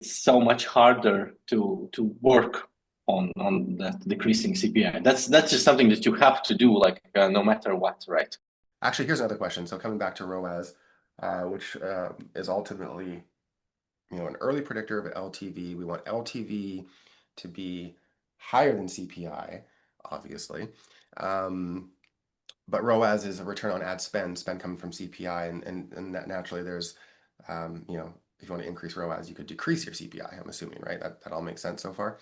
so much harder to work on that decreasing CPI. That's just something that you have to do, like no matter what, right? Actually, here's another question. So coming back to ROAS, which is ultimately, an early predictor of LTV. We want LTV to be higher than CPI, obviously. But ROAS is a return on ad spend coming from CPI, and that naturally there's, if you want to increase ROAS, you could decrease your CPI, I'm assuming, right? That all makes sense so far.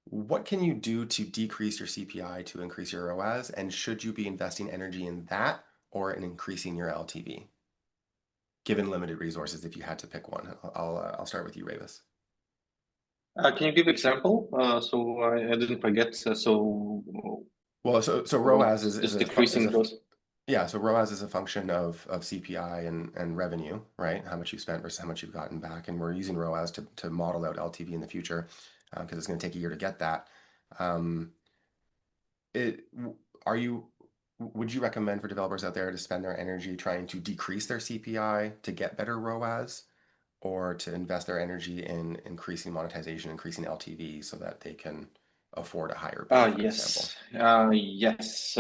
What can you do to decrease your CPI to increase your ROAS? And should you be investing energy in that or in increasing your LTV? Given limited resources, if you had to pick one, I'll start with you, Raivis. Can you give example? So I didn't forget. So ROAS is decreasing those. Yeah, so ROAS is a function of CPI and revenue, right? How much you spent versus how much you've gotten back, and we're using ROAS to model out LTV in the future because it's going to take a year to get that. Would you recommend for developers out there to spend their energy trying to decrease their CPI to get better ROAS, or to invest their energy in increasing monetization, increasing LTV so that they can afford a higher bid, for example? Yes.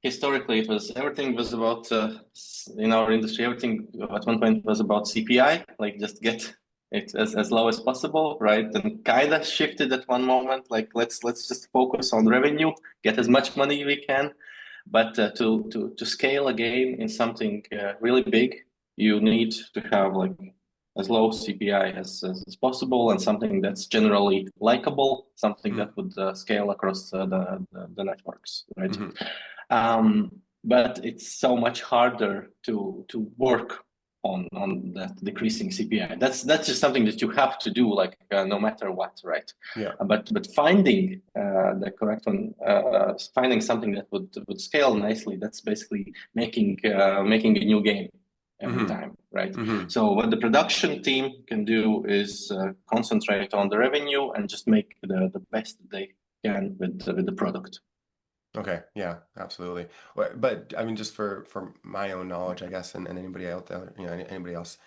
Historically, everything was about in our industry. Everything at one point was about CPI, like just get it as low as possible, right? And kind of shifted at one moment, like let's just focus on revenue, get as much money we can. But to scale a game in something really big, you need to have like as low CPI as possible, and something that's generally likable, something that would scale across the networks, right? But it's so much harder to work on that decreasing CPI. That's just something that you have to do, like no matter what, right? Yeah. But finding the correct one, finding something that would scale nicely, that's basically making a new game every time, right? So what the production team can do is concentrate on the revenue and just make the best they can with the product. Okay, yeah, absolutely. But I mean, just for my own knowledge, I guess, and anybody out there, anybody else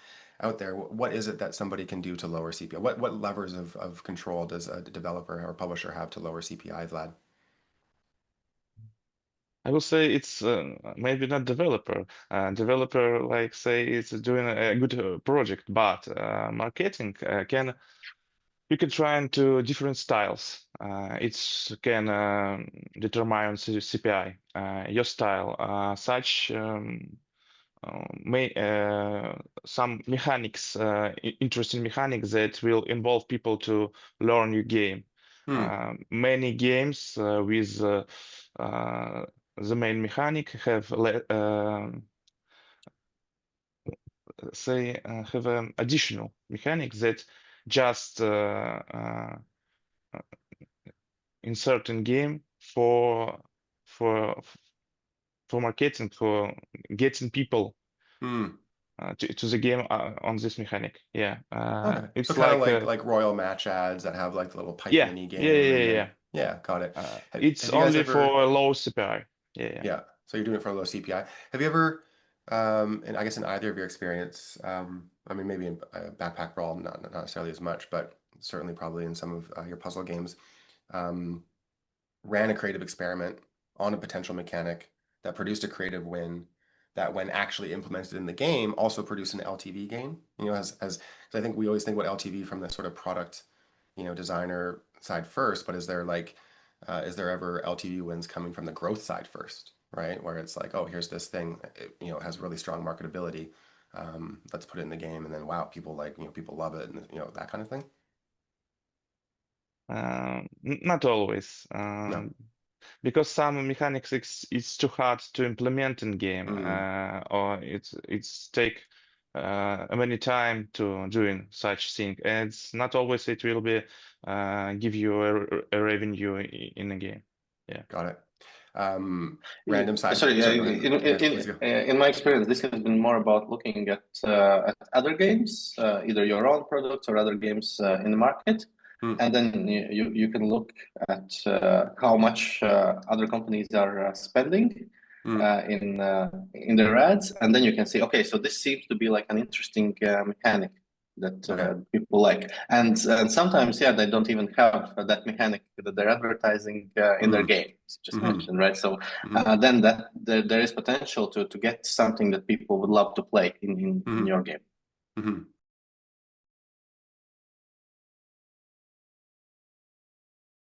out there, what is it that somebody can do to lower CPI? What levers of control does a developer or publisher have to lower CPI, Vlad? I will say it's maybe not developer. Developer, like say, it's doing a good project, but marketing you can try into different styles. It can determine CPI. Your style, such some mechanics, interesting mechanics that will involve people to learn new game. Many games with the main mechanic have have an additional mechanic that just insert in game for marketing, for getting people to the game on this mechanic. Yeah. Okay. It's so kind of like Royal Match ads that have like the little pipe mini game. Yeah, got it. It's only for a low CPI. Yeah. So you're doing it for a low CPI. Have you ever, and I guess in either of your experience, I mean, maybe in Backpack Brawl, not necessarily as much, but certainly probably in some of your puzzle games, ran a creative experiment on a potential mechanic that produced a creative win that, when actually implemented in the game, also produced an LTV gain. As I think we always think about LTV from the sort of product, designer side first, but is there ever LTV wins coming from the growth side first, right? Where it's like, oh, here's this thing, it has really strong marketability. Let's put it in the game, and then wow, people people love it, and that kind of thing. Not always. No. Because some mechanics it's too hard to implement in game, or it's take many time to doing such thing, and it's not always it will be give you a revenue in a game. Yeah. Got it. Random side. Sorry, in my experience, this has been more about looking at other games, either your own products or other games in the market. And then you can look at how much other companies are spending in their ads, and then you can say, okay, so this seems to be like an interesting mechanic. that Okay. people like, and sometimes they don't even have that mechanic that they're advertising in their game, as you just mentioned, right? So then there is potential to get something that people would love to play in your game.